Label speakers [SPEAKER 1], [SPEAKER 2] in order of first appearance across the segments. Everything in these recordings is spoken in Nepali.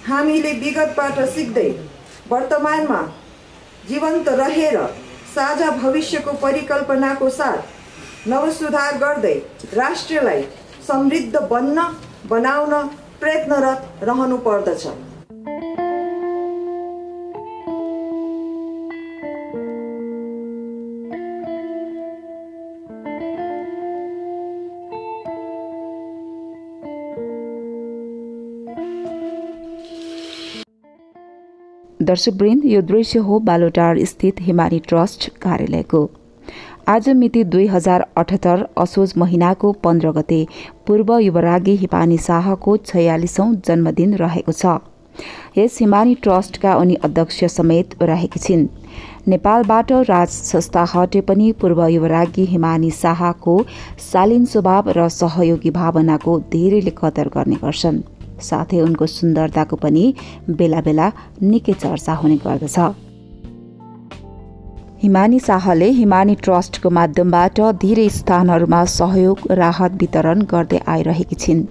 [SPEAKER 1] हामीले विगतबाट सिक्दै वर्तमानमा जीवन्त रहेर साझा भविष्यको परिकल्पनाको साथ नवसुधार गर्दै राष्ट्रलाई समृद्ध बनाउन प्रयत्नरत रहनु पर्दछ।
[SPEAKER 2] दर्शकवृन्द, यो दृश्य हो बालोटार स्थित हिमानी ट्रस्ट कार्यालयको। आज मिति 2078 असोज महिनाको 15 गते पूर्व युवरागी हिमानी शाहको 46औं जन्मदिन रहेको छ। यस हिमानी ट्रस्टका उनी अध्यक्ष समेत रहेकी छिन्। नेपालबाट राज संस्था हटे पनि पूर्व युवरागी हिमानी शाहको शालीन स्वभाव र सहयोगी भावनाको धेरैले कदर गर्ने गर्छन्। साथै उनको सुन्दरताको पनि बेला बेला निकै चर्चा हुने गर्दछ। हिमानी शाहले हिमानी ट्रस्टको माध्यमबाट धेरै स्थानहरूमा सहयोग राहत वितरण गर्दै आइरहेकी छिन्।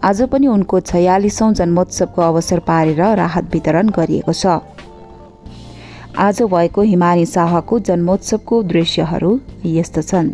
[SPEAKER 2] आज पनि उनको 46औं जन्मोत्सवको अवसर पारेर राहत वितरण गरिएको छ। आज भएको हिमानी शाहको जन्मोत्सवको दृश्यहरू यस्तो छन्।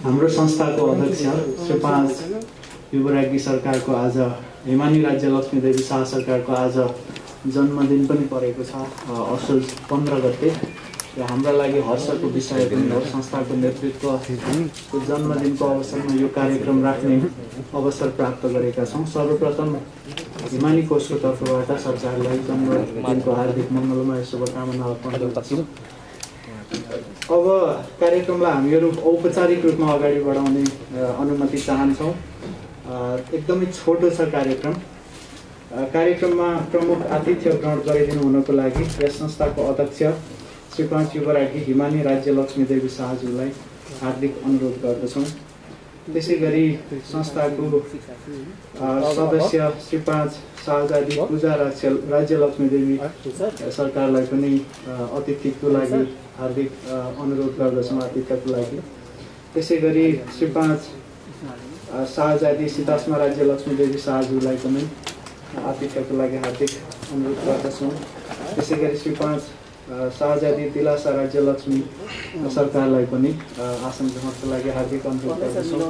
[SPEAKER 3] हाम्रो संस्थाको अध्यक्ष श्री 5 युवरागी सरकारको आज हिमानी राज्य लक्ष्मीदेवी शाह सरकारको आज जन्मदिन पनि परेको छ असोज 15 गते। र हाम्रा लागि हर्षको विषय पनि हो। संस्थाको नेतृत्वको जन्मदिनको अवसरमा यो कार्यक्रम राख्ने अवसर प्राप्त गरेका छौँ। सर्वप्रथम हिमानी कोषको तर्फबाट सरकारलाई जन्मदिनको हार्दिक मङ्गलमय शुभकामना अर्पण गर्दछु। अब कार्यक्रमलाई हामीहरू औपचारिक रूपमा अगाडि बढाउने अनुमति चाहन्छौँ। एकदमै छोटो छ कार्यक्रम। कार्यक्रममा प्रमुख आतिथ्य ग्रहण गरिदिनु हुनको लागि यस संस्थाको अध्यक्ष श्री 5 युवरागी हिमानी राज्य लक्ष्मीदेवी शाहज्यूलाई हार्दिक अनुरोध गर्दछौँ। त्यसै गरी संस्थाको सदस्य श्री 5 शाहजादी पूजा राज्य लक्ष्मीदेवी सरकारलाई पनि अतिथिको लागि हार्दिक अनुरोध गर्दछौँ आतिथ्यको लागि। त्यसै गरी श्री 5 शाहजादी सीतास्मा राज्य लक्ष्मीदेवी शाहज्यूलाई पनि आतिथ्यको लागि हार्दिक अनुरोध गर्दछौँ। त्यसै गरी श्री 5 शाहजादी दिलासा राज्य लक्ष्मी सरकारलाई पनि आसन ग्रहणको लागि हार्दिक अनुरोध गर्दछौँ।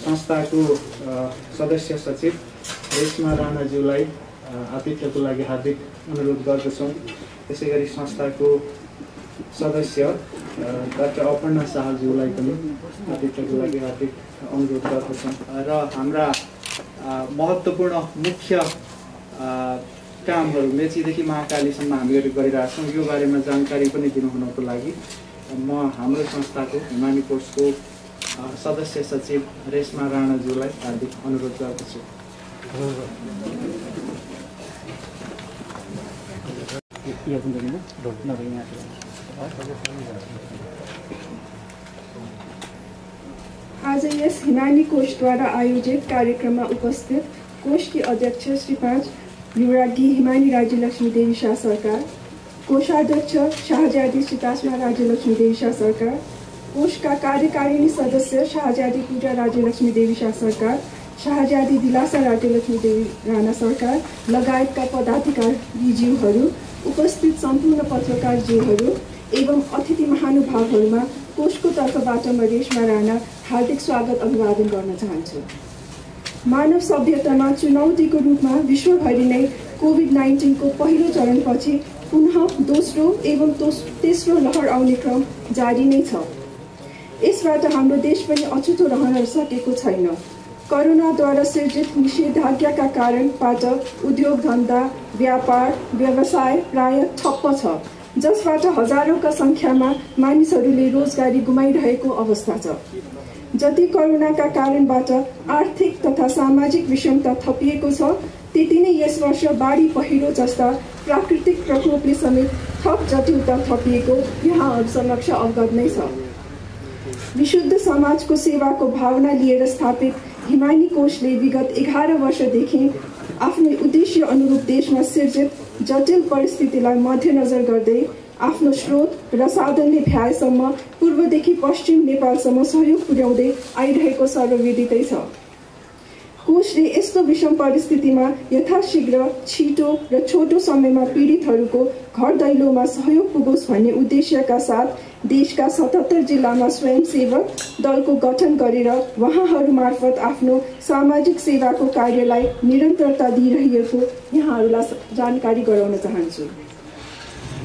[SPEAKER 3] संस्थाको सदस्य सचिव रेशमा राणाज्यूलाई आतिथ्यको लागि हार्दिक अनुरोध गर्दछौँ। त्यसै गरी संस्थाको सदस्य डाक्टर अपर्णा शाहज्यूलाई पनि आतिथ्यको लागि हार्दिक अनुरोध गर्दछौँ। र हाम्रा महत्त्वपूर्ण मुख्य कामहरू मेचीदेखि महाकालीसम्म हामीहरू गरिरहेका छौँ। यो बारेमा जानकारी पनि दिनुहुनको लागि म हाम्रो संस्थाको हिमानी कोषको सदस्य सचिव रेशमा राणाज्यूलाई हार्दिक अनुरोध गर्दछु।
[SPEAKER 4] आज यस हिमानी कोषद्वारा आयोजित कार्यक्रममा उपस्थित कोषकी अध्यक्ष श्री 5 युवरागी हिमानी राज्य लक्ष्मीदेवी शाह सरकार, कोषाध्यक्ष शाहजादी सीतास्मा राज्य लक्ष्मीदेवी शाह सरकार, कोषका कार्यकारिणी सदस्य शाहजादी पूजा राज्य लक्ष्मीदेवी शाह सरकार, शाहजादी दिलासा राज्य लक्ष्मीदेवी राणा सरकार लगायतका पदाधिकारीज्यूहरू, उपस्थित सम्पूर्ण पत्रकारज्यूहरू एवं अतिथि महानुभावहरूमा कोषको तर्फबाट म रेशमा राणा हार्दिक स्वागत अभिवादन गर्न चाहन्छु। मानव सभ्यतामा चुनौतीको रूपमा विश्वभरि नै कोभिड-19 को पहिलो चरणपछि पुनः दोस्रो एवं तेस्रो लहर आउने क्रम जारी नै छ। यसबाट हाम्रो देश पनि अछुतो रहन सकेको छैन। कोरोनाद्वारा सृजित निषेधाज्ञाका कारणबाट उद्योग धन्दा, व्यापार, व्यवसाय प्राय ठप्प छ, जसबाट हजारौंका संख्यामा मानिसहरूले रोजगारी गुमाइरहेको अवस्था छ। जति कोरोनाका कारणबाट आर्थिक तथा सामाजिक विषमता थपिएको छ, त्यति नै यस वर्ष बाढी पहिरो जस्ता प्राकृतिक प्रकोपले समेत थप जटिलता थपिएको यहाँ समक्ष अवगत नै छ। विशुद्ध समाजको सेवाको भावना लिएर स्थापित हिमानी कोषले विगत 11 वर्षदेखि आफ्नो उद्देश्य अनुरूप देशमा सिर्जित जटिल परिस्थितिलाई मध्यनजर गर्दै आफ्नो स्रोत र साधनले भ्याएसम्म पूर्वदेखि पश्चिम नेपालसम्म सहयोग पुर्याउँदै आइरहेको सर्वविदितै छ। कोषले यस्तो विषम परिस्थितिमा यथाशीघ्र छिटो र छोटो समयमा पीडितहरूको घर दैलोमा सहयोग पुगोस् भन्ने उद्देश्यका साथ देशका 77 जिल्लामा स्वयंसेवक दलको गठन गरेर उहाँहरू मार्फत आफ्नो सामाजिक सेवाको कार्यलाई निरन्तरता दिइरहेको यहाँहरूलाई जानकारी गराउन चाहन्छु।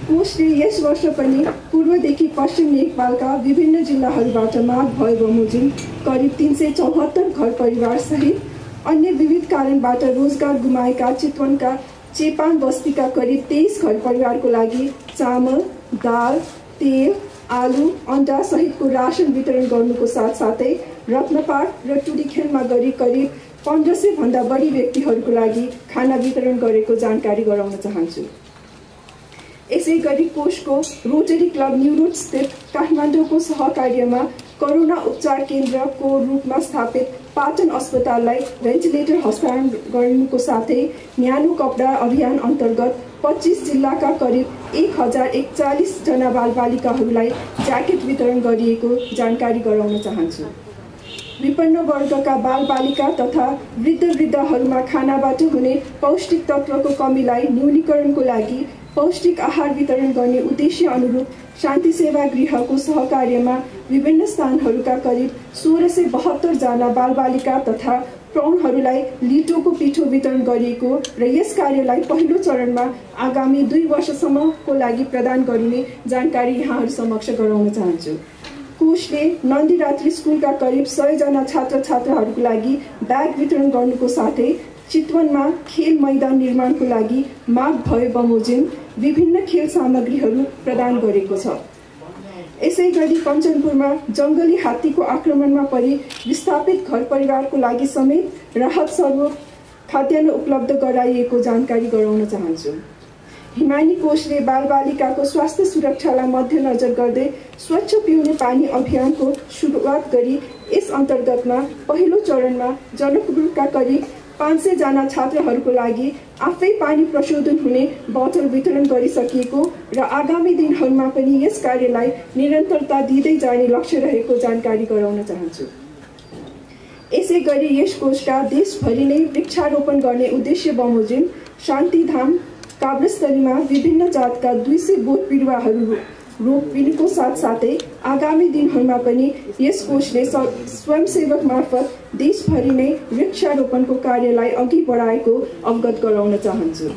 [SPEAKER 4] कोषले यस वर्ष पनि पूर्वदेखि पश्चिम नेपालका विभिन्न जिल्लाहरूबाट माग भए बमोजिम करिब 374 घर परिवार सहित अन्य विविध कारणबाट रोजगार गुमाएका चितवनका चेपाङ बस्तीका करिब 23 घर परिवारको लागि चामल, दाल, तेल, आलु, अन्डा सहितको राशन वितरण गर्नुको साथसाथै रत्नपाट र टुडीखेलमा गरी करिब 1500 भन्दा बढी व्यक्तिहरूको लागि खाना वितरण गरेको जानकारी गराउन चाहन्छु। यसै गरी कोषको रोटरी क्लब न्युरोड स्थित काठमाडौँको सहकार्यमा कोरोना उपचार केन्द्रको रूपमा स्थापित पाटन अस्पताललाई भेन्टिलेटर हस्तान्तरण गर्नुको साथै न्यानो कपडा अभियान अन्तर्गत 25 जिल्लाका करिब 1041 जना बालबालिकाहरूलाई ज्याकेट वितरण गरिएको जानकारी गराउन चाहन्छु। विपन्न वर्गका बालबालिका तथा वृद्धवृद्धहरूमा खानाबाट हुने पौष्टिक तत्त्वको कमीलाई न्यूनीकरणको लागि पौष्टिक आहार वितरण गर्ने उद्देश्य अनुरूप शान्ति सेवा गृहको सहकार्यमा विभिन्न स्थानहरूका करिब 1672 जना बालबालिका तथा प्रौढहरूलाई लिटोको पिठो वितरण गरिएको र यस कार्यलाई पहिलो चरणमा आगामी 2 वर्षसम्मको लागि प्रदान गरिने जानकारी यहाँहरू समक्ष गराउन चाहन्छु। कोषले नन्दीरात्री स्कुलका करिब 100 जना छात्र छात्राहरूको लागि ब्याग वितरण गर्नुको साथै चितवनमा खेल मैदान निर्माणको लागि माग भए बमोजिम विभिन्न खेल सामग्रीहरू प्रदान गरेको छ। यसै गरी कञ्चनपुरमा जङ्गली हात्तीको आक्रमणमा परि विस्थापित घर परिवारको लागि समेत राहत स्वरूप खाद्यान्न उपलब्ध गराइएको जानकारी गराउन चाहन्छु। हिमानी कोषले बालबालिकाको स्वास्थ्य सुरक्षालाई मध्यनजर गर्दै स्वच्छ पिउने पानी अभियानको सुरुवात गरी यस अन्तर्गतमा पहिलो चरणमा जनकपुरका करिब 500 जना छात्रहरूको लागि आफै पानी प्रशोधन हुने बोतल वितरण गरिसकिएको र आगामी दिनहरूमा पनि यस कार्यलाई निरन्तरता दिँदै जाने लक्ष्य रहेको जानकारी गराउन चाहन्छु। यसै गरी यस कोषका देशभरि नै वृक्षारोपण गर्ने उद्देश्य बमोजिम शान्तिधाम काभ्रेस्थलीमा विभिन्न जातका 200 बोट बिरुवाहरू रोपिनुको साथसाथै आगामी दिनहरूमा पनि यस कोषले स्वयंसेवक मार्फत देशभरि नै वृक्षारोपणको कार्यलाई अघि बढाएको अवगत गराउन चाहन्छु।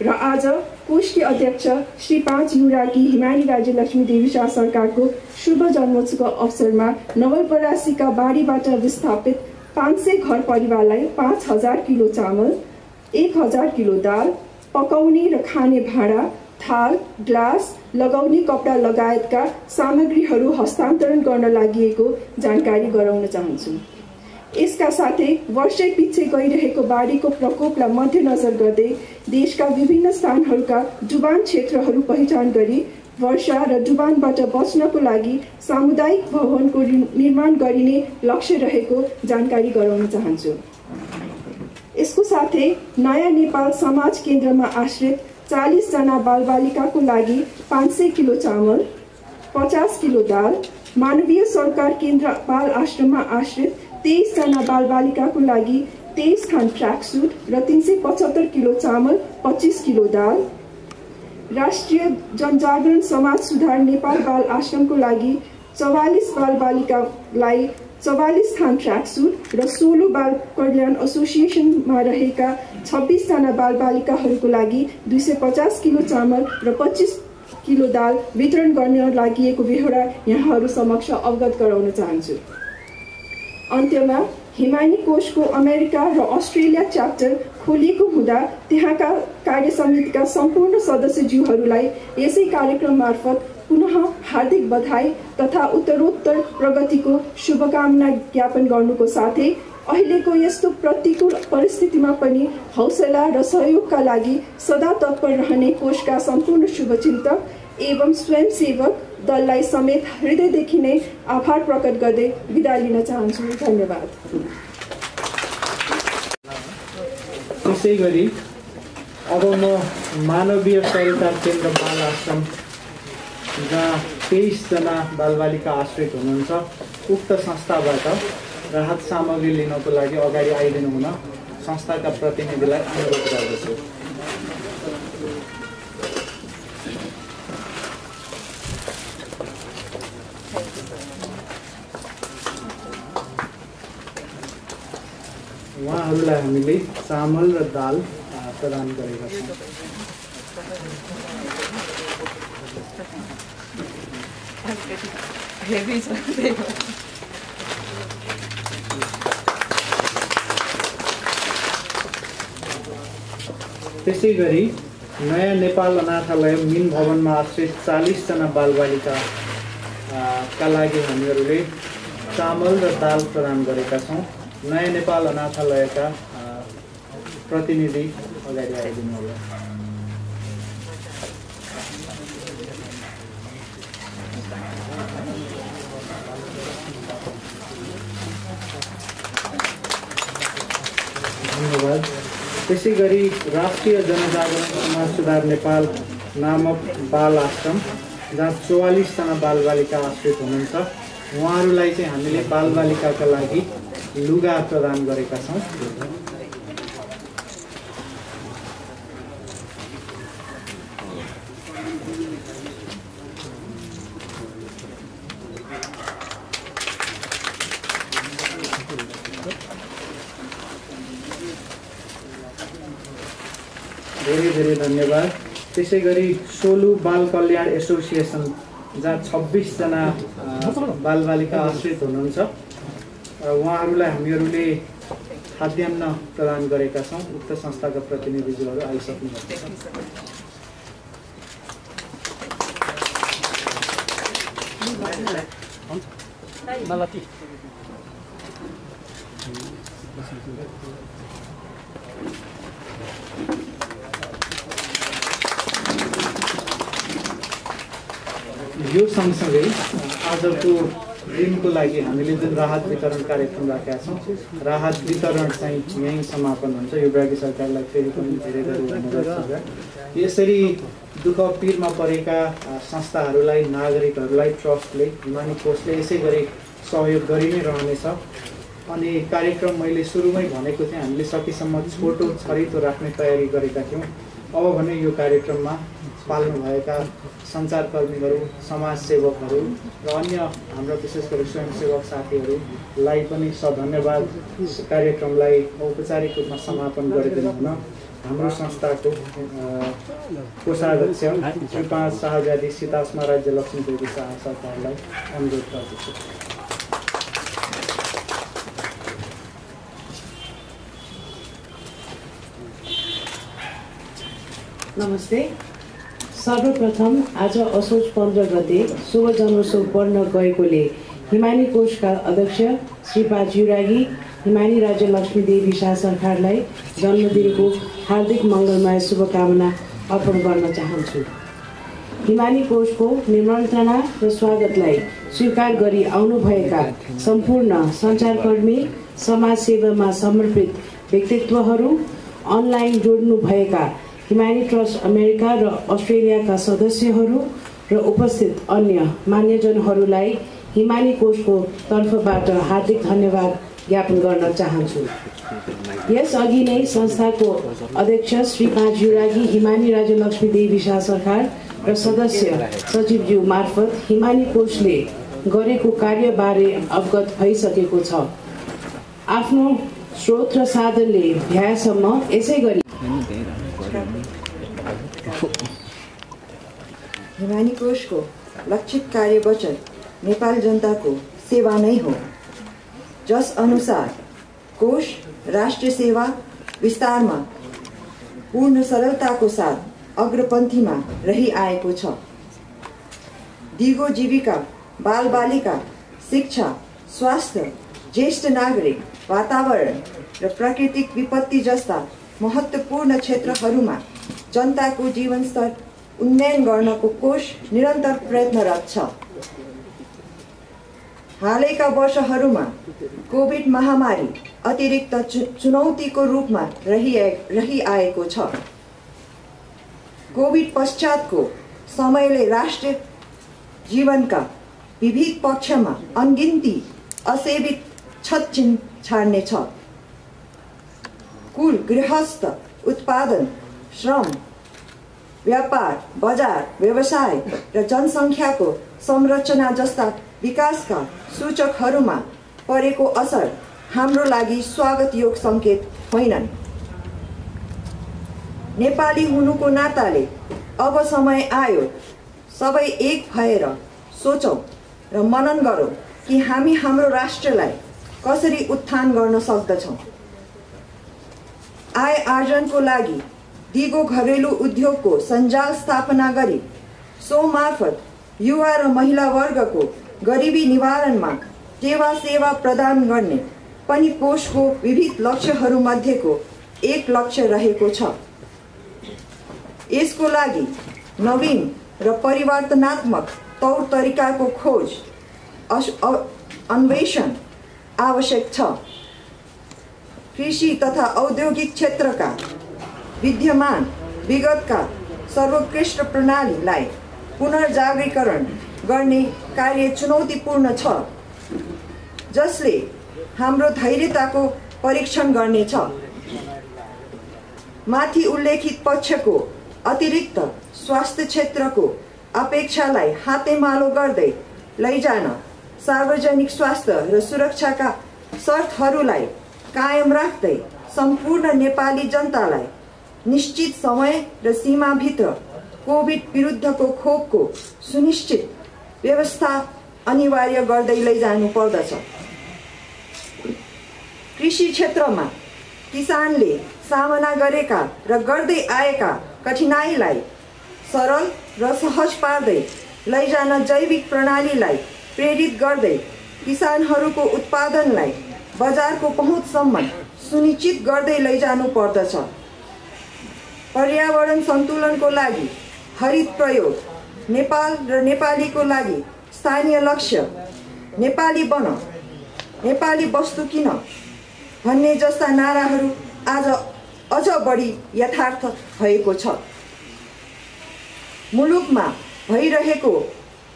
[SPEAKER 4] र आज कोषकी अध्यक्ष श्री 5 युराकी हिमानी राज्यलक्ष्मी देवी शाह सरकारको शुभ जन्मोत्सवको अवसरमा नवलपरासीका बाढीबाट विस्थापित 500 घर परिवारलाई 5000 किलो चामल, 1000 किलो दाल, पकाउने र खाने भाँडा, थाल, ग्लास, लगाउने कपडा लगायतका सामग्रीहरू हस्तान्तरण गर्न लागि जानकारी गराउन चाहन्छु। यसका साथै वर्षै पछि गइरहेको बाढीको प्रकोपलाई मध्यनजर गर्दै देशका विभिन्न स्थानहरूका डुबान क्षेत्रहरू पहिचान गरी वर्षा र डुबानबाट बच्नको लागि सामुदायिक भवनको निर्माण गरिने लक्ष्य रहेको जानकारी गराउन चाहन्छु। यसको साथै नयाँ नेपाल समाज केन्द्रमा आश्रित 40 जना बालबालिकाको लागि 500 किलो चामल, 50 किलो दाल, मानवीय सरकार केन्द्र बाल आश्रममा आश्रित 23 जना बालबालिकाको लागि 23 खान ट्र्याकसुट र 375 किलो चामल, 25 किलो दाल, राष्ट्रिय जनजागरण समाज सुधार नेपाल बाल आश्रमको लागि 44 बालबालिकालाई 44 थान ट्र्याकसुट र 16 बाल कल्याण एसोसिएसनमा रहेका 26 जना बालबालिकाहरूको लागि 250 किलो चामल र 25 किलो दाल वितरण गर्न लागि बेहोरा यहाँहरू समक्ष अवगत गराउन चाहन्छु। अन्त्यमा हिमानी कोषको अमेरिका र अस्ट्रेलिया च्याप्टर खोलिएको हुँदा त्यहाँका कार्य समितिका सम्पूर्ण सदस्यज्यूहरूलाई यसै कार्यक्रम मार्फत पुनः हार्दिक बधाई तथा उत्तरोत्तर प्रगतिको शुभकामना ज्ञापन गर्नुको साथै अहिलेको यस्तो प्रतिकूल परिस्थितिमा पनि हौसला र सहयोगका लागि सदा तत्पर रहने कोषका सम्पूर्ण शुभचिन्तक एवं स्वयंसेवक दललाई समेत हृदयदेखि नै आभार प्रकट गर्दै बिदा लिन चाहन्छु। धन्यवाद।
[SPEAKER 3] त्यसै गरी अब म मानवीय सरोकार केन्द्र बाल आश्रम जहाँ 23 जना बालबालिका आश्रित हुनुहुन्छ उक्त संस्थाबाट राहत सामग्री लिनको लागि अगाडि आइदिनु हुन संस्थाका प्रतिनिधिलाई अनुरोध गर्दछु। उहाँहरूलाई हामीले चामल र दाल प्रदान गरेका छौँ। त्यसै गरी नयाँ नेपाल अनाथालय मिन भवनमा आश्रित 40 जना बालबालिका का लागि हामीहरूले चामल र दाल प्रदान गरेका छौँ। नयाँ नेपाल अनाथालयका प्रतिनिधि अगाडि आइदिनु होला। धन्यवाद। त्यसै गरी राष्ट्रिय जनजागरण समाज सुधार नेपाल नामक बाल आश्रम जहाँ 44 जना बालबालिका आश्रित हुनुहुन्छ उहाँहरूलाई चाहिँ हामीले बालबालिकाका लागि लुगा प्रदान गरेका छौँ। धेरै धेरै धन्यवाद। त्यसै गरी सोलु बाल कल्याण एसोसिएसन जहाँ 26 जना बालबालिका आश्रित हुनुहुन्छ उहाँहरूलाई हामीहरूले खाद्यान्न प्रदान गरेका छौँ। उक्त संस्थाका प्रतिनिधिज्यूहरू आइसक्नुभएको छ। यो सँगसँगै आजको दिनको लागि हामीले जुन राहत वितरण कार्यक्रम राखेका छौँ राहत वितरण चाहिँ यहीँ समापन हुन्छ। युवरागी सरकारलाई फेरि पनि धेरै धेरै धन्यवाद। यसरी दुःख पीरमा परेका संस्थाहरूलाई नागरिकहरूलाई ट्रस्टले हिमानी कोषले यसै गरी सहयोग गरि नै रहनेछ। अनि कार्यक्रम मैले सुरुमै भनेको थिएँ हामीले सकेसम्म छोटो छरितो राख्ने तयारी गरेका थियौँ। अब भने यो कार्यक्रममा पाल्नुभएका सञ्चारकर्मीहरू समाजसेवकहरू र अन्य हाम्रो विशेष गरी स्वयंसेवक साथीहरूलाई पनि सधन्यवाद। कार्यक्रमलाई औपचारिक रूपमा समापन गरिदिनु हुन हाम्रो संस्थाको कोषाध्यक्ष श्री 5 शाहजादी सीतास्मा राज्य लक्ष्मी देवी शाह सरकारलाई अनुरोध गर्दछु।
[SPEAKER 5] नमस्ते। सर्वप्रथम आज असोज 15 गते शुभ जन्मोत्सव पर्न गएकोले हिमानी कोषका अध्यक्ष श्री पा ज्युरागी हिमानी राज्य लक्ष्मी देवी शाह सरकारलाई जन्मदिनको हार्दिक मङ्गलमय शुभकामना अर्पण गर्न चाहन्छु। हिमानी कोषको निमन्त्रणा र स्वागतलाई स्वीकार गरी आउनुभएका सम्पूर्ण सञ्चारकर्मी, समाजसेवामा समर्पित व्यक्तित्वहरू, अनलाइन जोड्नुभएका हिमानी ट्रस्ट अमेरिका र अस्ट्रेलियाका सदस्यहरू र उपस्थित अन्य मान्यजनहरूलाई हिमानी कोषको तर्फबाट हार्दिक धन्यवाद ज्ञापन गर्न चाहन्छु। यसअघि नै संस्थाको अध्यक्ष श्री 5 ज्युरागी हिमानी राज्य लक्ष्मी देवी शाह सरकार र सदस्य सचिवज्यू मार्फत हिमानी कोषले गरेको कार्यबारे अवगत भइसकेको छ। आफ्नो स्रोत र साधनले भ्याएसम्म यसै गरी
[SPEAKER 1] हिमानी कोषको लक्षित कार्यवचन नेपाल जनताको सेवा नै हो, जस अनुसार कोष राष्ट्रिय सेवा विस्तारमा पूर्ण सरलताको साथ अग्रपन्थीमा रहिआएको छ। दिगो जीविका, बालबालिका, शिक्षा, स्वास्थ्य, ज्येष्ठ नागरिक, वातावरण र प्राकृतिक विपत्ति जस्ता महत्त्वपूर्ण क्षेत्रहरूमा जनताको जीवनस्तर उन्नयन गर्नको कोष निरन्तर प्रयत्नरत छ। हालैका वर्षहरूमा कोभिड महामारी अतिरिक्त चुनौतीको रूपमा रहिआएको छ। कोभिड पश्चातको समयले राष्ट्रिय जीवनका विविध पक्षमा अनगिन्ती असेवित क्षतचिह्न छाड्नेछ। कुल गृहस्थ उत्पादन, श्रम, व्यापार, बजार, व्यवसाय र जनसङ्ख्याको संरचना जस्ता विकासका सूचकहरूमा परेको असर हाम्रो लागि स्वागतयोग सङ्केत होइनन्। नेपाली हुनुको नाताले अब समय आयो सबै एक भएर सोचौँ र मनन गरौँ कि हामी हाम्रो राष्ट्रलाई कसरी उत्थान गर्न सक्दछौँ। आय आर्जनको लागि दिगो घरेलु उद्योगको सञ्जाल स्थापना गरी सो मार्फत युवा र महिला वर्गको गरिबी निवारणमा सेवा प्रदान गर्ने पनि कोषको विविध लक्ष्यहरूमध्येको एक लक्ष्य रहेको छ। यसको लागि नवीन र परिवर्तनात्मक तौर तरिकाको खोज अन्वेषण आवश्यक छ। कृषि तथा औद्योगिक क्षेत्रका विद्यमान विगतका सर्वोत्कृष्ट प्रणालीलाई पुनर्जागरीकरण गर्ने कार्य चुनौतीपूर्ण छ, जसले हाम्रो धैर्यताको परीक्षण गर्नेछ। माथि उल्लेखित पक्षको अतिरिक्त स्वास्थ्य क्षेत्रको अपेक्षालाई हातेमालो गर्दै लैजान सार्वजनिक स्वास्थ्य र सुरक्षाका शर्तहरूलाई कायम राख्दै सम्पूर्ण नेपाली जनतालाई निश्चित समय र सीमाभित्र कोभिड विरुद्धको खोपको सुनिश्चित व्यवस्था अनिवार्य गर्दै लैजानु पर्दछ। कृषि क्षेत्रमा किसानले सामना गरेका र गर्दै आएका कठिनाइलाई सरल र सहज पार्दै लैजान जैविक प्रणालीलाई प्रेरित गर्दै किसानहरूको उत्पादनलाई बजारको पहुँचसम्म सुनिश्चित गर्दै लैजानु पर्दछ। पर्यावरण सन्तुलनको लागि हरित प्रयोग, नेपाल र नेपालीको लागि स्थानीय लक्ष्य, नेपाली बन, नेपाली वस्तु किन भन्ने जस्ता नाराहरू आज अझ बढी यथार्थ भएको छ। मुलुकमा भइरहेको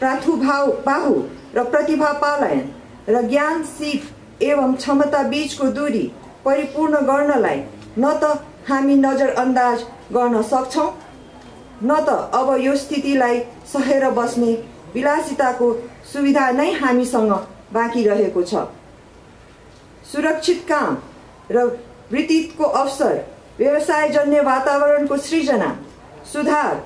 [SPEAKER 1] प्रादुर्भाव र प्रतिभा पलायन र ज्ञान सिप एवं क्षमता बीचको दूरी परिपूर्ण गर्नलाई न त हामी नजरअन्दाज गर्न सक्छौँ, न त अब यो स्थितिलाई सहेर बस्ने विलासिताको सुविधा नै हामीसँग बाँकी रहेको छ। सुरक्षित काम र वृत्तिको अवसर, व्यवसायजन्य वातावरणको सृजना, सुधार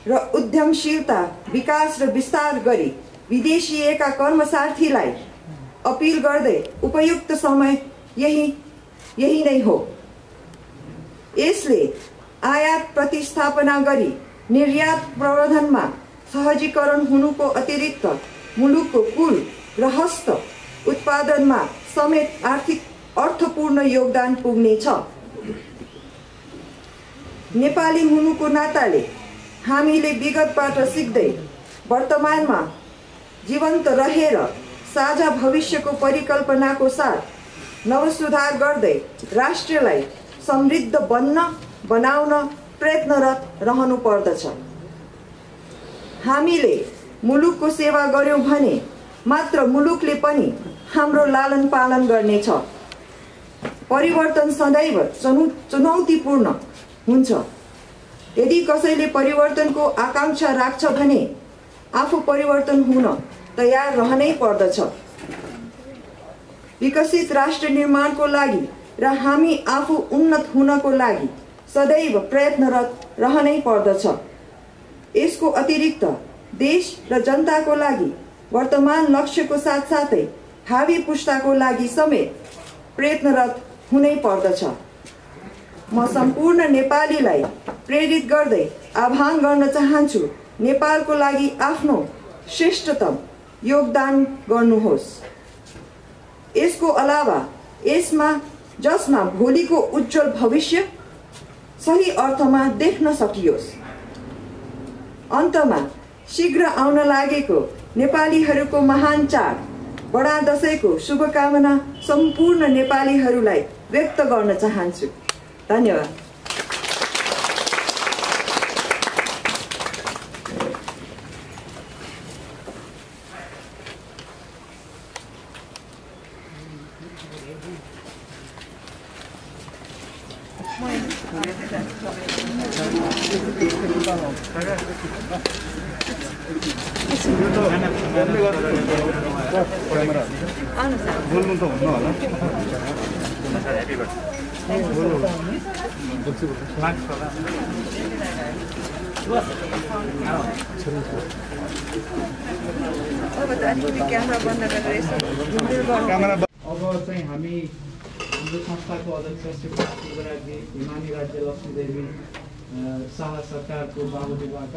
[SPEAKER 1] र उद्यमशीलता विकास र विस्तार गरी विदेशिएका कर्मचारीलाई अपिल गर्दै उपयुक्त समय यही नै हो। यसले आयात प्रतिस्थापना गरी निर्यात प्रवर्धनमा सहजीकरण हुनुको अतिरिक्त मुलुकको कुल गृहस्थ उत्पादनमा समेत आर्थिक अर्थपूर्ण योगदान पुग्नेछ। नेपाली हुनुको नाताले हामीले विगतबाट सिक्दै वर्तमानमा जीवन्त रहेर साझा भविष्यको परिकल्पनाको साथ नवसुधार गर्दै राष्ट्रलाई समृद्ध बनाउन प्रयत्नरत रहनु पर्दछ। हामीले मुलुकको सेवा गर्यौं भने मात्र मुलुकले पनि हाम्रो लालन पालन गर्नेछ। परिवर्तन सदैव चुनौतीपूर्ण हुन्छ। यदि कसैले परिवर्तनको आकांक्षा राख्छ भने आफू परिवर्तन हुन तयार रहनै पर्दछ। विकसित राष्ट्र निर्माणको लागि र हामी आफू उन्नत हुनको लागि सदैव प्रयत्नरत रहनै पर्दछ। यसको अतिरिक्त देश र जनताको लागि वर्तमान लक्ष्यको साथसाथै भावी पुस्ताको लागि समेत प्रयत्नरत हुनै पर्दछ। म सम्पूर्ण नेपालीलाई प्रेरित गर्दै आह्वान गर्न चाहन्छु, नेपालको लागि आफ्नो श्रेष्ठतम योगदान गर्नुहोस्। यसको अलावा जसमा भोलिको उज्जवल भविष्य सही अर्थमा देख्न सकियोस्। अन्तमा शीघ्र आउन लागेको नेपालीहरूको महान चाड बडा दशैंको शुभकामना सम्पूर्ण नेपालीहरूलाई व्यक्त गर्न चाहन्छु। धन्यवाद।
[SPEAKER 6] बोल्नु त हुन्न होला।
[SPEAKER 3] अब चाहिँ हामी हाम्रो संस्थाको अध्यक्ष श्री युवराजी हिमानी राज्य लक्ष्मीदेवी शाह सरकारको बाहुलीबाट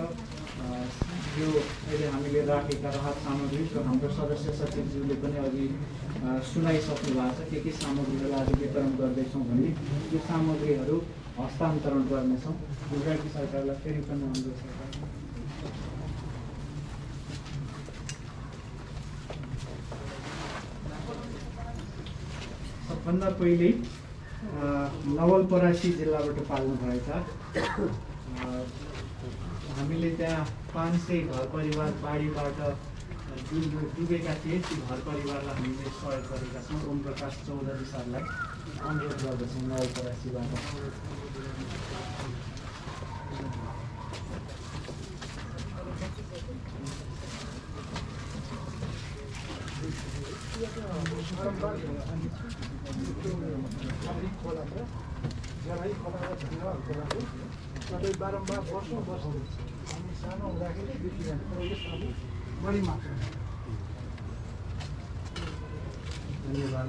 [SPEAKER 3] यो अहिले हामीले राखेका राहत सामग्री र हाम्रो सदस्य सचिवज्यूले पनि अघि सुनाइसक्नु भएको छ के सामग्रीहरू आज वितरण गर्दैछौँ भने यो सामग्रीहरू हस्तान्तरण गर्नेछौँ गुजराती सरकारलाई। फेरि पनि हाम्रो सरकार सबभन्दा पहिले नवलपरासी जिल्लाबाट पाल्नु भएका हामीले त्यहाँ 500 घर परिवार बाढीबाट डुबेका थिए। ती घर परिवारलाई हामीले सहयोग गरेका छौँ। ओम प्रकाश चौधरी सरलाई अनुरोध गर्दछौँ नवलपरासीबाट।
[SPEAKER 6] बारम्बार वर्षौँ हामी सानो हुँदाखेरि देखिरहन्छ तर यसपालि बढी मात्रामा।
[SPEAKER 3] धन्यवाद।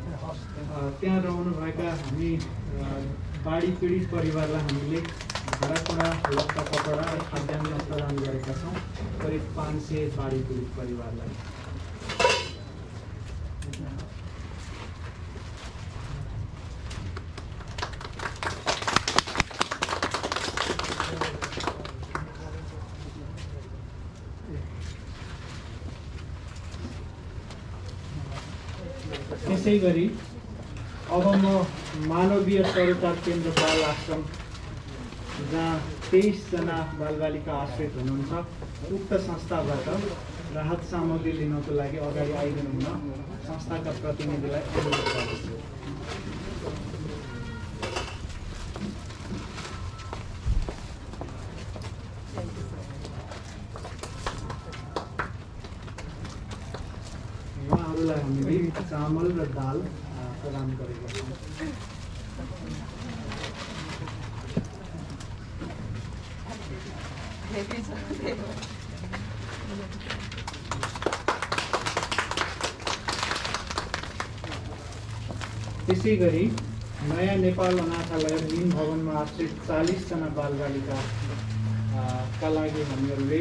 [SPEAKER 3] त्यहाँ रहनुभएका हामी बाढी पीडित परिवारलाई हामीले भाँडाकुँडा लत्ता कपडा र खाद्यान्न प्रदान गरेका छौँ करिब 500 बाढी पीडित परिवारलाई। त्यसै गरी अब म मानवीय सरोकार केन्द्र बाल आश्रम जहाँ 23 जना बालबालिका आश्रित हुनुहुन्छ उक्त संस्थाबाट राहत सामग्री लिनको लागि अगाडि आइदिनु हुन संस्थाका प्रतिनिधिलाई अनुरोध गर्दछु। उहाँहरूलाई हामीले चामल र दाल प्रदान गरेका छौँ। त्यसै गरी नयाँ नेपाल अनाथालय नीम भवनमा आश्रित 40 जना बालबालिका लागि हामीहरूले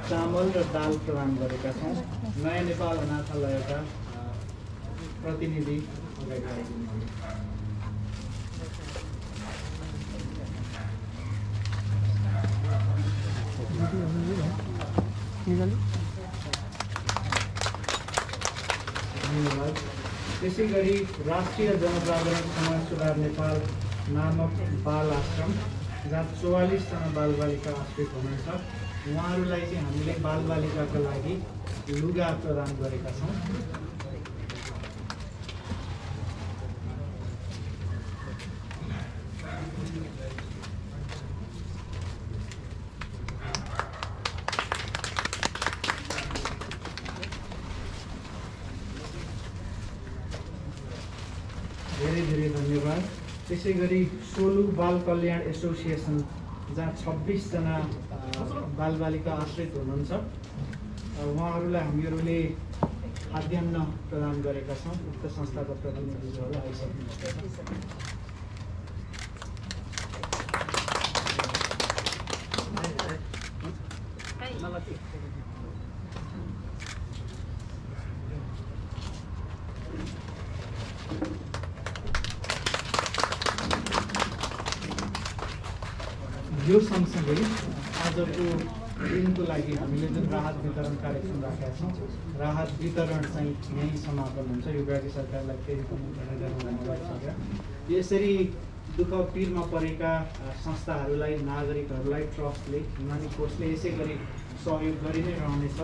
[SPEAKER 3] चामल र दाल प्रदान गरेका छौँ। नयाँ नेपाल अनाथालयका प्रतिनिधि अगाडि आइदिनुहुन्छ। धन्यवाद। त्यसै गरी राष्ट्रिय जनजागरण समाज सुधार नेपाल नामक बाल आश्रम जहाँ 44 जना बालबालिका आश्रित हुनुहुन्छ उहाँहरूलाई चाहिँ हामीले बालबालिकाका लागि लुगा प्रदान गरेका छौँ। धेरै धेरै धन्यवाद। त्यसै गरी सोलु बाल कल्याण एसोसिएसन जहाँ 26 जना बालबालिका आश्रित हुनुहुन्छ उहाँहरूलाई हामीहरूले खाद्यान्न प्रदान गरेका छौँ। उक्त संस्थाका प्रतिनिधिहरू आइसक्नुहुन्छ। यो सँगसँगै आजको दिनको लागि हामीले जुन राहत वितरण कार्यक्रम राखेका छौँ, राहत वितरण चाहिँ यहीँ समापन हुन्छ। युवराजी सरकारलाई फेरि पनि धन्यवाद छ। यसरी दुःख पीरमा परेका संस्थाहरूलाई, नागरिकहरूलाई ट्रस्टले, हिमानी कोषले यसै गरी सहयोग गरि नै रहनेछ।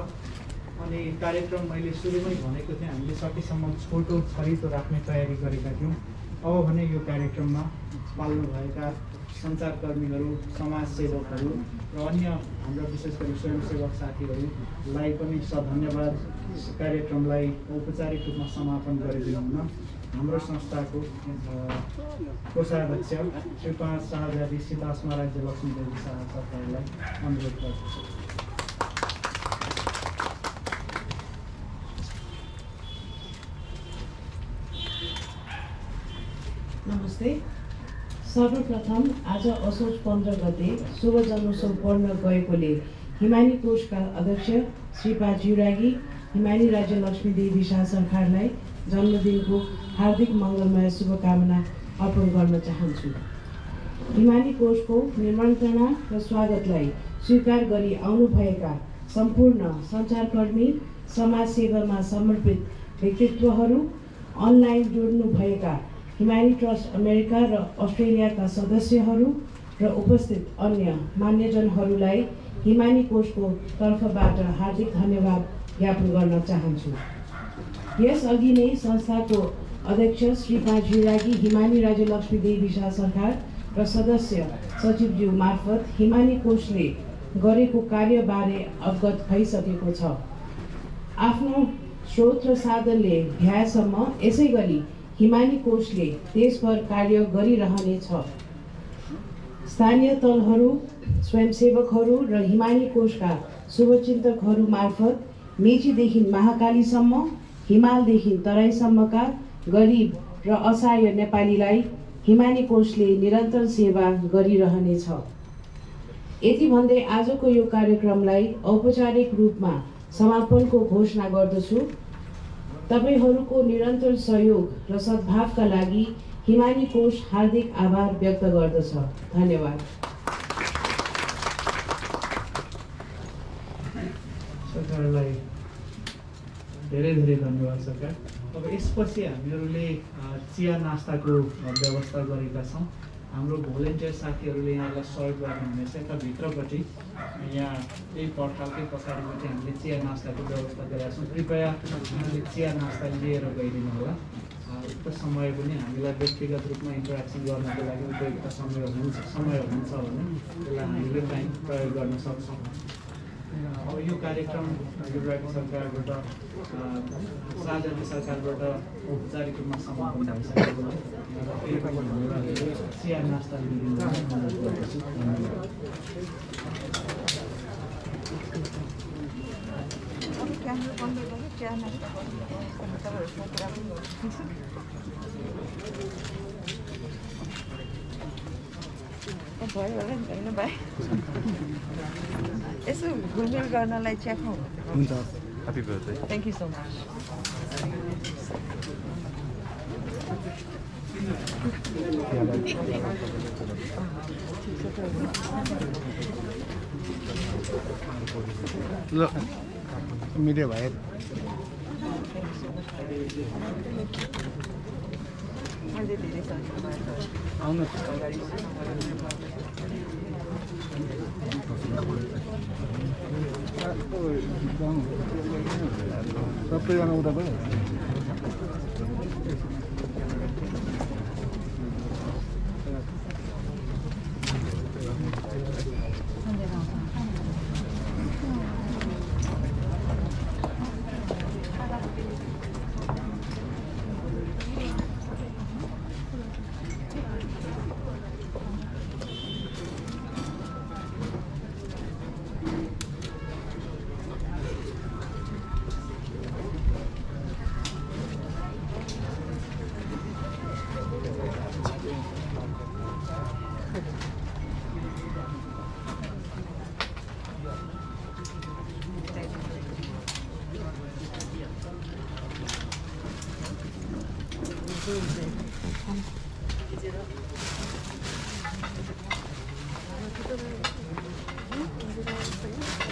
[SPEAKER 3] अनि कार्यक्रम मैले सुरुमै भनेको थिएँ, हामीले सकेसम्म छोटो छरितो राख्ने तयारी गरेका थियौँ। अब भने यो कार्यक्रममा पाल्नुभएका सञ्चारकर्मीहरू, समाजसेवकहरू र अन्य हाम्रा विशेष गरी स्वयंसेवक साथीहरूलाई पनि धन्यवाद। कार्यक्रमलाई औपचारिक रूपमा समापन गरिदिनु हुन हाम्रो संस्थाको कोषाध्यक्ष श्री 5 शाहजादी सीतास्मा राज्य लक्ष्मीदेवी शाह सरकारलाई अनुरोध गर्दछु।
[SPEAKER 5] नमस्ते। सर्वप्रथम आज असोज 15 गते शुभ जन्मोत्सव पढ्न गएकोले हिमानी कोषका अध्यक्ष श्री 5 युरागी हिमानी राज्य लक्ष्मीदेवी शाह सरकारलाई जन्मदिनको हार्दिक मङ्गलमय शुभकामना अर्पण गर्न चाहन्छु। हिमानी कोषको निमन्त्रणा र स्वागतलाई स्वीकार गरी आउनुभएका सम्पूर्ण सञ्चारकर्मी, समाजसेवामा समर्पित व्यक्तित्वहरू, अनलाइन जोड्नुभएका हिमानी ट्रस्ट अमेरिका र अस्ट्रेलियाका सदस्यहरू र उपस्थित अन्य मान्यजनहरूलाई हिमानी कोषको तर्फबाट हार्दिक धन्यवाद ज्ञापन गर्न चाहन्छु। यसअघि नै संस्थाको अध्यक्ष श्री 5 युरागी हिमानी राज्य लक्ष्मीदेवी शाह सरकार र सदस्य सचिवज्यू मार्फत हिमानी कोषले गरेको कार्यबारे अवगत भइसकेको छ। आफ्नो स्रोत र साधनले भ्याएसम्म यसै गरी हिमानी कोषले देशभर कार्य गरिरहनेछ। स्थानीय तलहरू, स्वयंसेवकहरू र हिमानी कोषका शुभचिन्तकहरू मार्फत मेचीदेखि महाकालीसम्म, हिमालदेखि तराईसम्मका गरिब र असहाय नेपालीलाई हिमानी कोषले निरन्तर सेवा गरिरहनेछ। यति भन्दै आजको यो कार्यक्रमलाई औपचारिक रूपमा समापनको घोषणा गर्दछु। तपाईहरूको निरन्तर सहयोग र सद्भावका लागि हिमानी कोष हार्दिक आभार व्यक्त गर्दछ। धन्यवाद।
[SPEAKER 3] सरकारलाई धेरै धेरै धन्यवाद सरकार। अब यसपछि हामीहरूले चिया नास्ताको व्यवस्था गरेका छौँ। हाम्रो भोलिन्टियर साथीहरूले यहाँलाई सहयोग गर्नुहुनेछ। यता भित्रपट्टि यहाँ यही पर्खालकै पछाडिपट्टि हामीले चिया नास्ताको व्यवस्था गरेका छौँ। कृपया उहाँले चिया नास्ता लिएर गइदिनु होला। उक्त समय पनि हामीलाई व्यक्तिगत रूपमा इन्टरेक्सन गर्नको लागि उपयुक्त समय हुन्छ भने त्यसलाई हामीले प्रयोग गर्न सक्छौँ। अब यो कार्यक्रम युवराजी सरकारबाट, शाहजादी सरकारबाट औपचारिक रूपमा समापन भइसकेको चिया नास्ता लिनु अनुरोध गर्दछु।
[SPEAKER 1] भयो होला नि होइन भाइ? यसो घुलमिल गर्नलाई चिया खाउँ।
[SPEAKER 7] हुन्छ। Happy birthday.
[SPEAKER 1] Thank you so much.
[SPEAKER 7] ल मिडिया भाइ आउनु सबैजना उता भयो।
[SPEAKER 1] Thank you.